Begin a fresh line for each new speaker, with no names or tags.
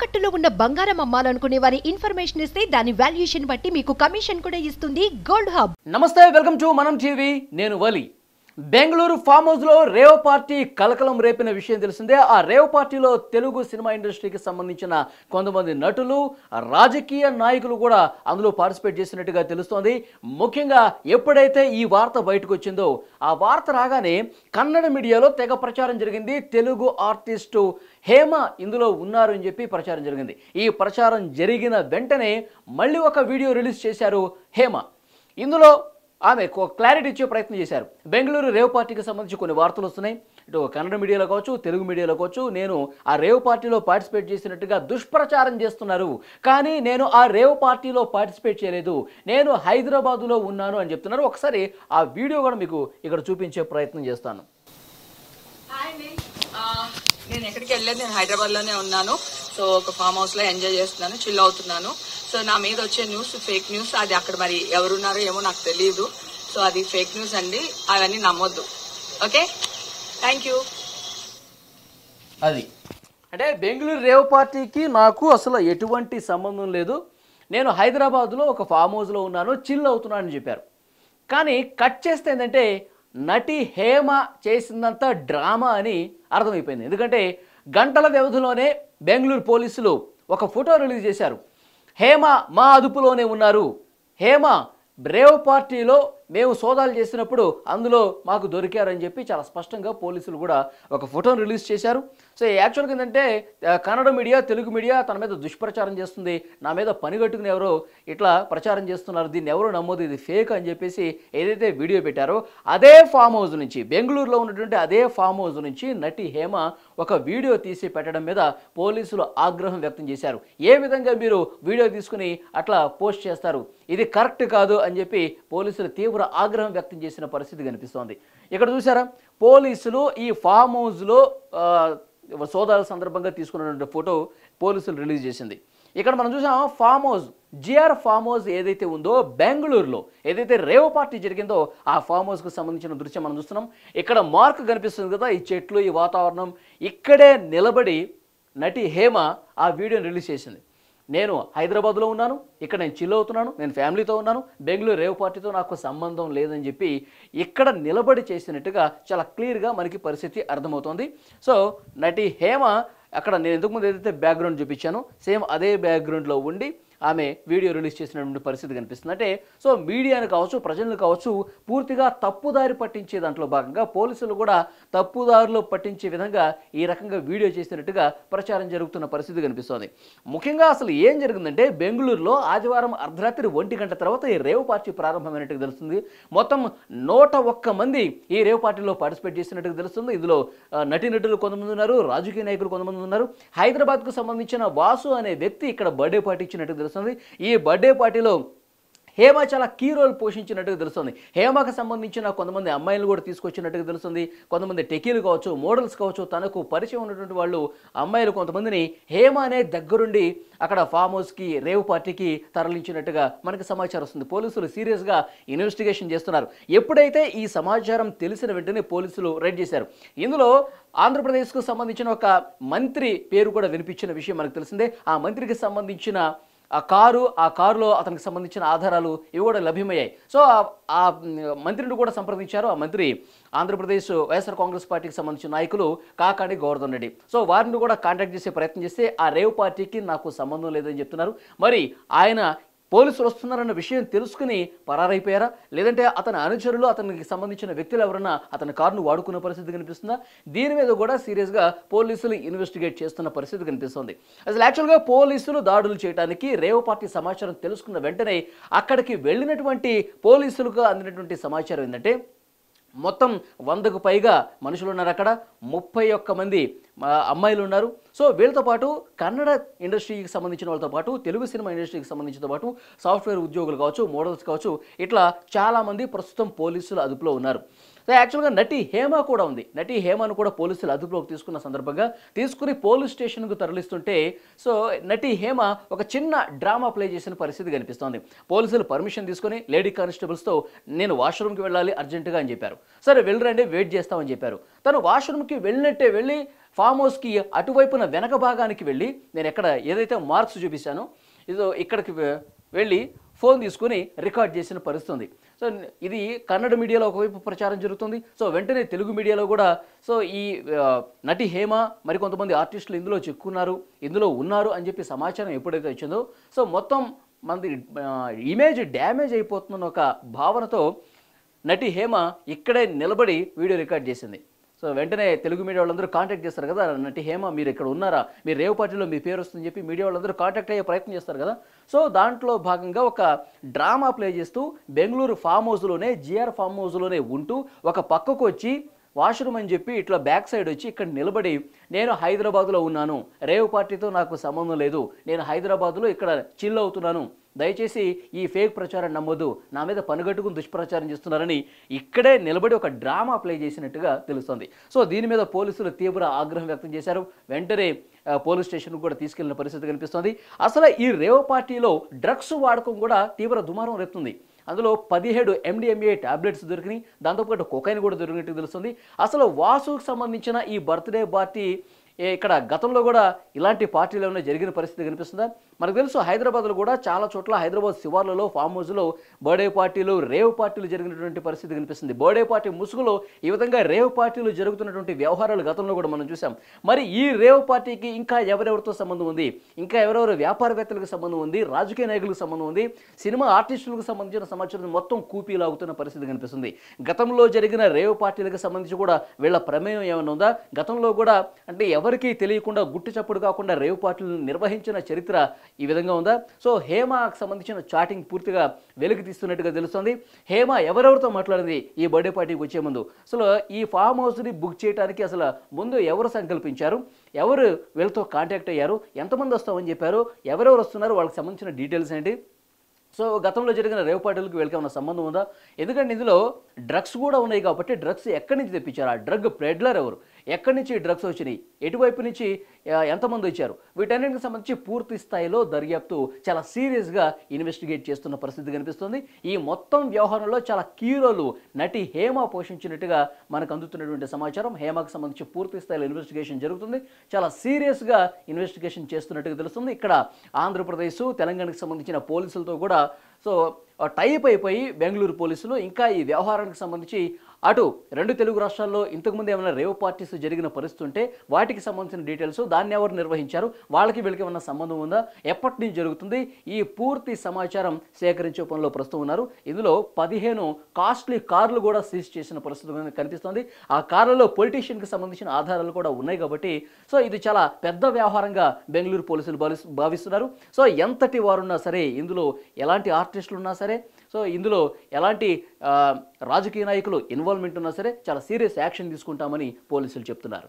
తాకట్టులో ఉన్న బంగారం అమ్మాలనుకునే వారి ఇన్ఫర్మేషన్ ఇస్తే దాని వాల్యుయేషన్ బట్టి మీకు కమిషన్ కూడా ఇస్తుంది గోల్డ్ హబ్.
నమస్తే, వెల్కమ్ టు మనం టీవీ. నేను వలి. బెంగళూరు ఫామ్ హౌస్ లో రేవ్ పార్టీ కలకలం రేపిన విషయం తెలిసిందే. ఆ రేవ్ పార్టీలో తెలుగు సినిమా ఇండస్ట్రీకి సంబంధించిన కొంతమంది నటులు, రాజకీయ నాయకులు కూడా అందులో పార్టిసిపేట్ చేసినట్టుగా తెలుస్తోంది. ముఖ్యంగా ఎప్పుడైతే ఈ వార్త బయటకు వచ్చిందో ఆ వార్త రాగానే కన్నడ మీడియాలో తెగ ప్రచారం జరిగింది. తెలుగు ఆర్టిస్టు హేమ ఇందులో ఉన్నారు అని చెప్పి ప్రచారం జరిగింది. ఈ ప్రచారం జరిగిన వెంటనే మళ్ళీ ఒక వీడియో రిలీజ్ చేశారు హేమ. ఇందులో ఆమె క్లారిటీ ఇచ్చే ప్రయత్నం చేశారు. బెంగళూరు రేవ్ పార్టీకి సంబంధించి కొన్ని వార్తలు వస్తున్నాయి. ఇటు కన్నడ మీడియాలో కావచ్చు, తెలుగు మీడియాలో కావచ్చు, నేను ఆ రేవ్ పార్టీలో పార్టిసిపేట్ చేసినట్టుగా దుష్ప్రచారం చేస్తున్నారు. కానీ నేను ఆ రేవ్ పార్టీలో పార్టిసిపేట్ చేయలేదు, నేను హైదరాబాదులో ఉన్నాను అని చెప్తున్నారు. ఒకసారి ఆ వీడియో కూడా మీకు ఇక్కడ చూపించే ప్రయత్నం చేస్తాను.
నేను ఎక్కడికి వెళ్ళలేదు, నేను హైదరాబాద్లోనే ఉన్నాను. సో ఒక ఫామ్ హౌస్లో ఎంజాయ్ చేస్తున్నాను, చిల్ అవుతున్నాను. సో నా మీద వచ్చే న్యూస్ ఫేక్ న్యూస్. అది అక్కడ మరి ఎవరున్నారో ఏమో నాకు తెలియదు. సో అది ఫేక్ న్యూస్ అండి, అవన్నీ నమ్మొద్దు. Okay, thank you.
అది అంటే బెంగళూరు రేవ్ పార్టీకి నాకు అసలు ఎటువంటి సంబంధం లేదు, నేను హైదరాబాద్లో ఒక ఫామ్ హౌస్లో ఉన్నాను, చిల్ అవుతున్నాను అని చెప్పారు. కానీ కట్ చేస్తే ఏంటంటే నటి హేమ చేసిందంతా డ్రామా అని అర్థమైపోయింది. ఎందుకంటే గంటల వ్యవధిలోనే బెంగళూరు పోలీసులు ఒక ఫోటో రిలీజ్ చేశారు. హేమ మా అదుపులోనే ఉన్నారు, హేమ రేవ్ పార్టీలో మేము సోదాలు చేసినప్పుడు అందులో మాకు దొరికారని చెప్పి చాలా స్పష్టంగా పోలీసులు కూడా ఒక ఫోటోను రిలీజ్ చేశారు. సో యాక్చువల్గా ఏంటంటే కన్నడ మీడియా, తెలుగు మీడియా తన మీద దుష్ప్రచారం చేస్తుంది, నా మీద పనిగట్టుకుని ఎవరో ఇట్లా ప్రచారం చేస్తున్నారు, దీన్ని ఎవరో నమ్మొద్దు, ఇది ఫేక్ అని చెప్పేసి ఏదైతే వీడియో పెట్టారో అదే ఫామ్ హౌస్ నుంచి, బెంగళూరులో ఉన్నటువంటి అదే ఫామ్ హౌస్ నుంచి నటి హేమ ఒక వీడియో తీసి పెట్టడం మీద పోలీసులు ఆగ్రహం వ్యక్తం చేశారు. ఏ విధంగా మీరు వీడియో తీసుకుని అట్లా పోస్ట్ చేస్తారు, ఇది కరెక్ట్ కాదు అని చెప్పి పోలీసులు తీవ్ర ఆగ్రహం వ్యక్తం చేసిన పరిస్థితి కనిపిస్తోంది. ఇక్కడ చూసారా, పోలీసులు ఈ ఫామ్ హౌస్లో సోదాల సందర్భంగా తీసుకున్నటువంటి ఫోటో పోలీసులు రిలీజ్ చేసింది. ఇక్కడ మనం చూసాం farm house, GR farm house ఏదైతే ఉందో బెంగళూరులో ఏదైతే రేవ్ పార్టీ జరిగిందో ఆ ఫామ్ హౌస్కు సంబంధించిన దృశ్యం మనం చూస్తున్నాం. ఇక్కడ మార్క్ కనిపిస్తుంది కదా, ఈ చెట్లు, ఈ వాతావరణం, ఇక్కడే నిలబడి నటి హేమ ఆ వీడియోని రిలీజ్ చేసింది. నేను హైదరాబాద్లో ఉన్నాను, ఇక్కడ నేను చిల్ అవుతున్నాను, నేను ఫ్యామిలీతో ఉన్నాను, బెంగళూరు రేవ్ పార్టీతో నాకు సంబంధం లేదని చెప్పి ఇక్కడ నిలబడి చేసినట్టుగా చాలా క్లియర్గా మనకి పరిస్థితి అర్థమవుతోంది. సో నటి హేమ అక్కడ నేను ఇంతకుముందు ఏదైతే బ్యాక్గ్రౌండ్ చూపించానో సేమ్ అదే బ్యాక్గ్రౌండ్లో ఉండి ఆమె వీడియో రిలీజ్ చేసినటువంటి పరిస్థితి కనిపిస్తుంది. అంటే సో మీడియాను కావచ్చు, ప్రజలను కావచ్చు, పూర్తిగా తప్పుదారి పట్టించే దాంట్లో భాగంగా పోలీసులు కూడా తప్పుదారిలో పట్టించే విధంగా ఈ రకంగా వీడియో చేసినట్టుగా ప్రచారం జరుగుతున్న పరిస్థితి కనిపిస్తోంది. ముఖ్యంగా అసలు ఏం జరిగిందంటే బెంగళూరులో ఆదివారం అర్ధరాత్రి 1 గంట తర్వాత ఈ రేవ్ పార్టీ ప్రారంభమైనట్టుగా తెలుస్తుంది. మొత్తం 101 మంది ఈ రేవ్ పార్టీలో పార్టిసిపేట్ చేసినట్టుగా తెలుస్తుంది. ఇందులో నటీనటులు కొంతమంది ఉన్నారు, రాజకీయ నాయకులు కొంతమంది ఉన్నారు. హైదరాబాద్కు సంబంధించిన వాసు అనే వ్యక్తి ఇక్కడ బర్త్డే పార్టీ ఇచ్చినట్టుగా తెలుస్తుంది. ఈ బర్త్డే పార్టీలో హేమ చాలా కీ రోల్ పోషించినట్టుగా తెలుస్తుంది. హేమకు సంబంధించిన కొంతమంది అమ్మాయిలు కూడా తీసుకొచ్చినట్టుగా తెలుస్తుంది. కొంతమంది టెకీలు కావచ్చు, మోడల్స్ కావచ్చు, తనకు పరిచయం ఉన్నటువంటి వాళ్ళు అమ్మాయిలు కొంతమందిని హేమ అనే దగ్గరుండి అక్కడ ఫామ్ హౌస్కి, రేవ్ పార్టీకి తరలించినట్టుగా మనకు సమాచారం వస్తుంది. పోలీసులు సీరియస్గా ఇన్వెస్టిగేషన్ చేస్తున్నారు. ఎప్పుడైతే ఈ సమాచారం తెలిసిన వెంటనే పోలీసులు రైడ్ చేశారు. ఇందులో ఆంధ్రప్రదేశ్కు సంబంధించిన ఒక మంత్రి పేరు కూడా వినిపించిన విషయం మనకు తెలిసిందే. ఆ మంత్రికి సంబంధించిన ఆ కారులో అతనికి సంబంధించిన ఆధారాలు ఇవి కూడా లభ్యమయ్యాయి. సో ఆ మంత్రిని కూడా సంప్రదించారు. ఆ మంత్రి ఆంధ్రప్రదేశ్ వైఎస్ఆర్ కాంగ్రెస్ పార్టీకి సంబంధించిన నాయకులు కాకాని గోవర్ధన్ రెడ్డి. సో వారిని కూడా కాంటాక్ట్ చేసే ప్రయత్నం చేస్తే ఆ రేవ్ పార్టీకి నాకు సంబంధం లేదని చెప్తున్నారు. మరి ఆయన పోలీసులు వస్తున్నారన్న విషయం తెలుసుకుని పరారైపోయారా, లేదంటే అతని అనుచరులు, అతనికి సంబంధించిన వ్యక్తులు ఎవరన్నా అతని కారును వాడుకున్న పరిస్థితి కనిపిస్తుందా? దీని మీద కూడా సీరియస్గా పోలీసులు ఇన్వెస్టిగేట్ చేస్తున్న పరిస్థితి కనిపిస్తుంది. అసలు యాక్చువల్గా పోలీసులు దాడులు చేయడానికి రేవ్ పార్టీ సమాచారం తెలుసుకున్న వెంటనే అక్కడికి వెళ్ళినటువంటి పోలీసులకు అందినటువంటి సమాచారం ఏంటంటే మొత్తం 100కు పైగా మనుషులు ఉన్నారు అక్కడ, 31 మంది అమ్మాయిలు ఉన్నారు. సో వీళ్ళతో పాటు కన్నడ ఇండస్ట్రీకి సంబంధించిన వాళ్ళతో పాటు, తెలుగు సినిమా ఇండస్ట్రీకి సంబంధించిన పాటు సాఫ్ట్వేర్ ఉద్యోగులు కావచ్చు, మోడల్స్ కావచ్చు, ఇట్లా చాలామంది ప్రస్తుతం పోలీసుల అదుపులో ఉన్నారు. సో యాక్చువల్గా నటి హేమ కూడా ఉంది. నటి హేమను కూడా పోలీసులు అదుపులోకి తీసుకున్న సందర్భంగా తీసుకుని పోలీస్ స్టేషన్కు తరలిస్తుంటే సో నటి హేమ ఒక చిన్న డ్రామా ప్లే చేసిన పరిస్థితి కనిపిస్తోంది. పోలీసులు పర్మిషన్ తీసుకుని లేడీ కానిస్టేబుల్స్తో నేను వాష్రూమ్కి వెళ్ళాలి అర్జెంటుగా అని చెప్పారు. సరే వెళ్ళరండి, వెయిట్ చేస్తామని చెప్పారు. తను వాష్రూమ్కి వెళ్ళినట్టే వెళ్ళి ఫామ్ హౌస్కి అటువైపున వెనక భాగానికి వెళ్ళి నేను ఎక్కడ ఏదైతే మార్క్స్ చూపించానో ఇదో ఇక్కడికి వెళ్ళి ఫోన్ తీసుకుని రికార్డ్ చేసిన పరిస్థితి ఉంది. సో ఇది కన్నడ మీడియాలో ఒకవైపు ప్రచారం జరుగుతుంది. సో వెంటనే తెలుగు మీడియాలో కూడా సో ఈ నటి హేమ మరికొంతమంది ఆర్టిస్టులు ఇందులో చిక్కున్నారు, ఇందులో ఉన్నారు అని చెప్పి సమాచారం ఎప్పుడైతే వచ్చిందో సో మొత్తం మనది ఇమేజ్ డ్యామేజ్ అయిపోతున్న ఒక భావనతో నటి హేమ ఇక్కడే నిలబడి వీడియో రికార్డ్ చేసింది. సో వెంటనే తెలుగు మీడియా వాళ్ళందరూ కాంటాక్ట్ చేస్తారు కదా, నటి హేమ మీరు ఇక్కడ ఉన్నారా, మీరు రేవ్ పార్టీలో మీ పేరు వస్తుందని చెప్పి మీడియా వాళ్ళందరూ కాంటాక్ట్ అయ్యే ప్రయత్నం చేస్తారు కదా. సో దాంట్లో భాగంగా ఒక డ్రామా ప్లే చేస్తూ బెంగళూరు ఫామ్ హౌస్లోనే జిఆర్ ఫామ్ హౌస్లోనే ఉంటూ ఒక పక్కకు వచ్చి వాష్రూమ్ అని చెప్పి ఇట్లా బ్యాక్ సైడ్ వచ్చి ఇక్కడ నిలబడి నేను హైదరాబాద్లో ఉన్నాను, రేవ్ పార్టీతో నాకు సంబంధం లేదు, నేను హైదరాబాద్లో ఇక్కడ చిల్ అవుతున్నాను, దయచేసి ఈ ఫేక్ ప్రచారం నమ్మొద్దు, నా మీద పనిగట్టుకుని దుష్ప్రచారం చేస్తున్నారని ఇక్కడే నిలబడి ఒక డ్రామా ప్లే చేసినట్టుగా తెలుస్తుంది. సో దీని మీద పోలీసులు తీవ్ర ఆగ్రహం వ్యక్తం చేశారు. వెంటనే పోలీస్ స్టేషన్కు కూడా తీసుకెళ్లిన పరిస్థితి కనిపిస్తుంది. అసలు ఈ రేవ్ పార్టీలో డ్రగ్స్ వాడకం కూడా తీవ్ర దుమారం రేపుతుంది. అందులో 17 MDMA టాబ్లెట్స్ దొరికినాయి, దాంతోపాటు కొకైన్ కూడా దొరికినట్టు తెలుస్తుంది. అసలు వాసుకు సంబంధించిన ఈ బర్త్డే పార్టీ ఇక్కడ గతంలో కూడా ఇలాంటి పార్టీలు ఏమైనా జరిగిన పరిస్థితి కనిపిస్తుందా? మనకు తెలుసు హైదరాబాద్లో కూడా చాలా చోట్ల హైదరాబాద్ శివార్లలో ఫామ్ హౌస్లో బర్త్డే పార్టీలు రేవ్ పార్టీలు జరిగినటువంటి పరిస్థితి కనిపిస్తుంది. బర్త్డే పార్టీ ముసుగులో ఈ విధంగా రేవ్ పార్టీలు జరుగుతున్నటువంటి వ్యవహారాలు గతంలో కూడా మనం చూసాం. మరి ఈ రేవ్ పార్టీకి ఇంకా ఎవరెవరితో సంబంధం ఉంది, ఇంకా ఎవరెవరు వ్యాపారవేత్తలకు సంబంధం ఉంది, రాజకీయ నాయకులకు సంబంధం ఉంది, సినిమా ఆర్టిస్టులకు సంబంధించిన సమాచారం మొత్తం కూపీలాగుతున్న పరిస్థితి కనిపిస్తుంది. గతంలో జరిగిన రేవ్ పార్టీలకు సంబంధించి కూడా వీళ్ళ ప్రమేయం ఏమైనా ఉందా? గతంలో కూడా అంటే ఎవరికీ తెలియకుండా గుట్టు చప్పుడు కాకుండా రేవ్ పార్టీలను నిర్వహించిన చరిత్ర ఈ విధంగా ఉందా? సో హేమకు సంబంధించిన చాటింగ్ పూర్తిగా వెలికి తీస్తున్నట్టుగా తెలుస్తుంది. హేమ ఎవరెవరితో మాట్లాడింది ఈ బర్త్డే పార్టీకి వచ్చే ముందు, అసలు ఈ ఫామ్ హౌస్ని బుక్ చేయడానికి అసలు ముందు ఎవరు సంకల్పించారు, ఎవరు వీళ్ళతో కాంటాక్ట్ అయ్యారు, ఎంతమంది వస్తామని చెప్పారు, ఎవరెవరు వస్తున్నారు, వాళ్ళకి సంబంధించిన డీటెయిల్స్ ఏంటి? సో గతంలో జరిగిన రేవ్ పార్టీలకు వీళ్ళకి ఏమైనా సంబంధం ఉందా? ఎందుకంటే ఇందులో డ్రగ్స్ కూడా ఉన్నాయి కాబట్టి డ్రగ్స్ ఎక్కడి నుంచి తెప్పించారు, ఆ డ్రగ్ పెడ్లర్ ఎవరు, ఎక్కడి నుంచి డ్రగ్స్ వచ్చినాయి, ఎటువైపు నుంచి ఎంతమంది వచ్చారు, వీటన్నిటికి సంబంధించి పూర్తి స్థాయిలో దర్యాప్తు చాలా సీరియస్గా ఇన్వెస్టిగేట్ చేస్తున్న పరిస్థితి కనిపిస్తుంది. ఈ మొత్తం వ్యవహారంలో చాలా కీ రోల్ నటి హేమ పోషించినట్టుగా మనకు అందుతున్నటువంటి సమాచారం. హేమకు సంబంధించి పూర్తి స్థాయిలో ఇన్వెస్టిగేషన్ జరుగుతుంది, చాలా సీరియస్గా ఇన్వెస్టిగేషన్ చేస్తున్నట్టుగా తెలుస్తుంది. ఇక్కడ ఆంధ్రప్రదేశ్ తెలంగాణకు సంబంధించిన పోలీసులతో కూడా సో టైప్ అయిపోయి బెంగళూరు పోలీసులు ఇంకా ఈ వ్యవహారానికి సంబంధించి అటు రెండు తెలుగు రాష్ట్రాల్లో ఇంతకుముందు ఏమైనా రేవ్ పార్టీస్ జరిగిన పరిస్థితి ఉంటే వాటికి సంబంధించిన డీటెయిల్స్, దాన్ని ఎవరు నిర్వహించారు, వాళ్ళకి వీళ్ళకి ఏమైనా సంబంధం ఉందా, ఎప్పటి నుంచి జరుగుతుంది, ఈ పూర్తి సమాచారం సేకరించే పనిలో ప్రస్తుతం ఉన్నారు. ఇందులో 15 కాస్ట్లీ కార్లు కూడా సీజ్ చేసిన పరిస్థితి కనిపిస్తుంది. ఆ కార్లలో పొలిటీషియన్కి సంబంధించిన ఆధారాలు కూడా ఉన్నాయి కాబట్టి సో ఇది చాలా పెద్ద వ్యవహారంగా బెంగళూరు పోలీసులు భావిస్తున్నారు. సో ఎంతటి వారున్నా సరే, ఇందులో ఎలాంటి ఆర్టిస్టులు ఉన్నా సరే, సో ఇందులో ఎలాంటి రాజకీయ నాయకులు ఇన్వాల్వ్మెంట్ ఉన్నా సరే చాలా సీరియస్ యాక్షన్ తీసుకుంటామని పోలీసులు చెప్తున్నారు.